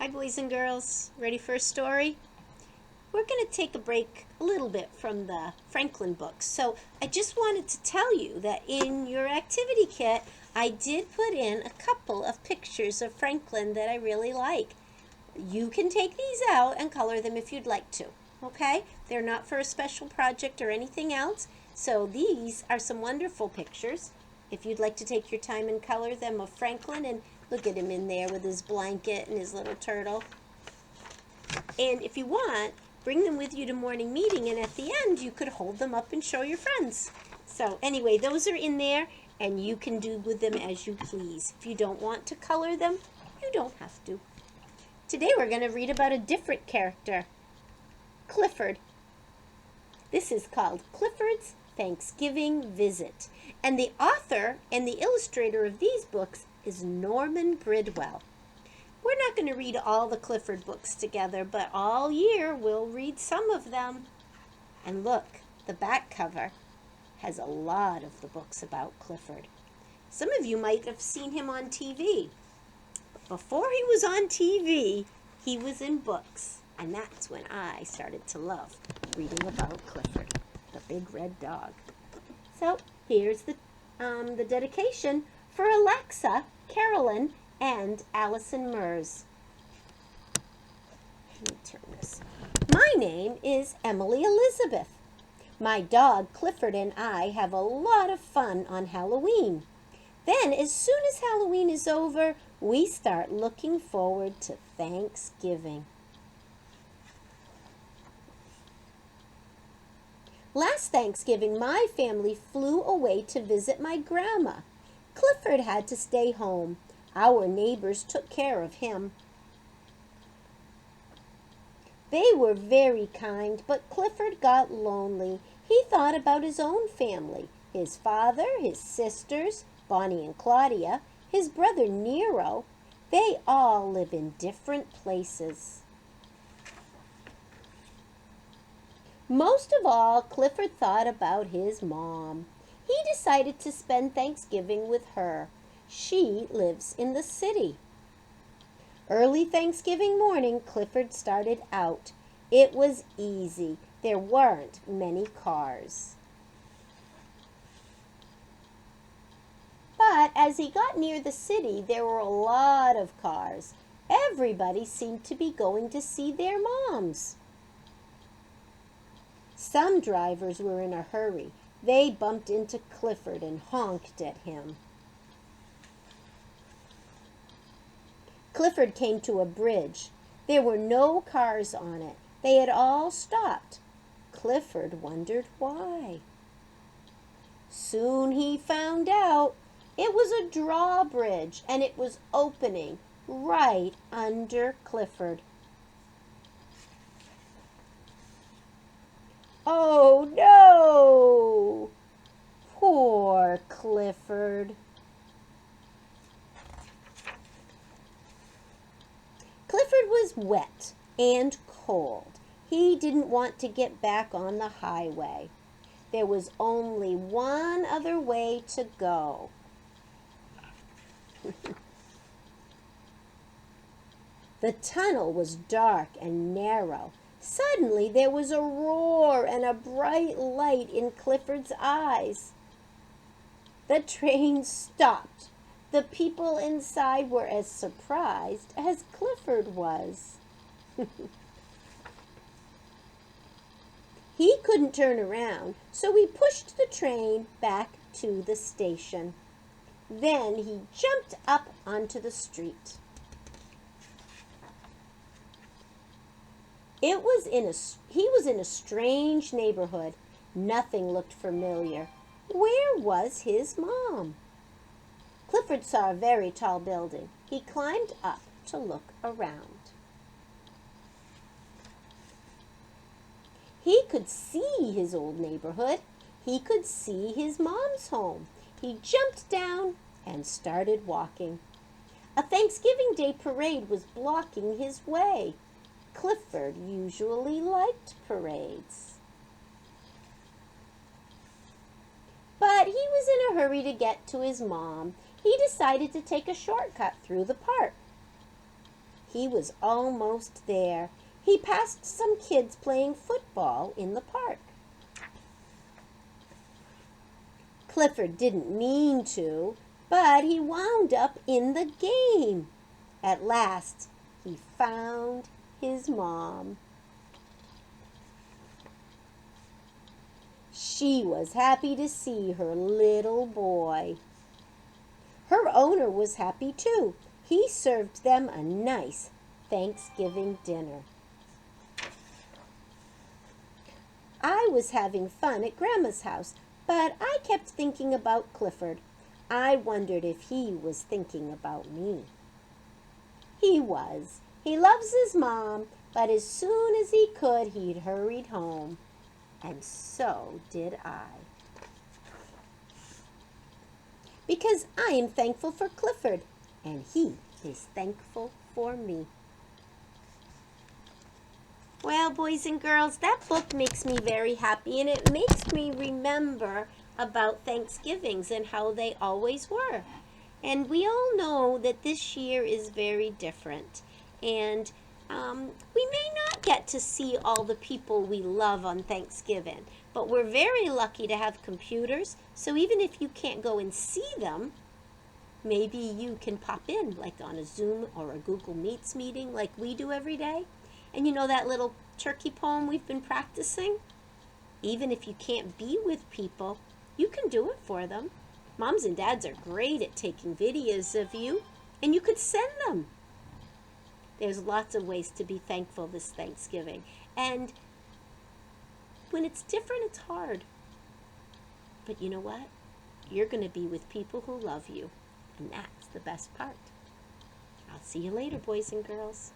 Hi, boys and girls. Ready for a story? We're going to take a break a little bit from the Franklin books. So I just wanted to tell you that in your activity kit, I did put in a couple of pictures of Franklin that I really like. You can take these out and color them if you'd like to. Okay? They're not for a special project or anything else. So these are some wonderful pictures. If you'd like to take your time and color them of Franklin, and look at him in there with his blanket and his little turtle. And if you want, bring them with you to morning meeting, and at the end you could hold them up and show your friends. So anyway, those are in there, and you can do with them as you please. If you don't want to color them, you don't have to. Today we're going to read about a different character, Clifford. This is called Clifford's Thanksgiving Visit, and the author and the illustrator of these books is Norman Bridwell. We're not going to read all the Clifford books together, but all year we'll read some of them. And look, the back cover has a lot of the books about Clifford. Some of you might have seen him on TV. But before he was on TV, he was in books. And that's when I started to love reading about Clifford, the big red dog. So here's the dedication for Alexa, Carolyn, and Allison Mers. Let me turn this. My name is Emily Elizabeth. My dog Clifford and I have a lot of fun on Halloween. Then, as soon as Halloween is over, we start looking forward to Thanksgiving. Last Thanksgiving, my family flew away to visit my grandma. Clifford had to stay home. Our neighbors took care of him. They were very kind, but Clifford got lonely. He thought about his own family, his father, his sisters, Bonnie and Claudia, his brother Nero. They all live in different places. Most of all, Clifford thought about his mom. He decided to spend Thanksgiving with her. She lives in the city. Early Thanksgiving morning, Clifford started out. It was easy. There weren't many cars. But as he got near the city, there were a lot of cars. Everybody seemed to be going to see their moms. Some drivers were in a hurry. They bumped into Clifford and honked at him. Clifford came to a bridge. There were no cars on it. They had all stopped. Clifford wondered why. Soon he found out. It was a drawbridge, and it was opening right under Clifford. Oh no! Poor Clifford. Clifford was wet and cold. He didn't want to get back on the highway. There was only one other way to go. The tunnel was dark and narrow. Suddenly there was a roar and a bright light in Clifford's eyes. The train stopped. The people inside were as surprised as Clifford was. He couldn't turn around, so he pushed the train back to the station. Then he jumped up onto the street. He was in a strange neighborhood. Nothing looked familiar. Where was his mom? Clifford saw a very tall building. He climbed up to look around. He could see his old neighborhood. He could see his mom's home. He jumped down and started walking. A Thanksgiving Day parade was blocking his way. Clifford usually liked parades. But he was in a hurry to get to his mom. He decided to take a shortcut through the park. He was almost there. He passed some kids playing football in the park. Clifford didn't mean to, but he wound up in the game. At last, he found his mom. She was happy to see her little boy. Her owner was happy too. He served them a nice Thanksgiving dinner. I was having fun at Grandma's house, but I kept thinking about Clifford. I wondered if he was thinking about me. He was. He loves his mom, but as soon as he could, he'd hurried home. And so did I. Because I am thankful for Clifford, and he is thankful for me. Well, boys and girls, that book makes me very happy, and it makes me remember about Thanksgivings and how they always were. And we all know that this year is very different. And we may not get to see all the people we love on Thanksgiving, but we're very lucky to have computers. So even if you can't go and see them, maybe you can pop in, like on a Zoom or a Google Meets meeting like we do every day. And you know that little turkey poem we've been practicing? Even if you can't be with people, you can do it for them. Moms and dads are great at taking videos of you, and you could send them. There's lots of ways to be thankful this Thanksgiving. And when it's different, it's hard. But you know what? You're going to be with people who love you, and that's the best part. I'll see you later, boys and girls.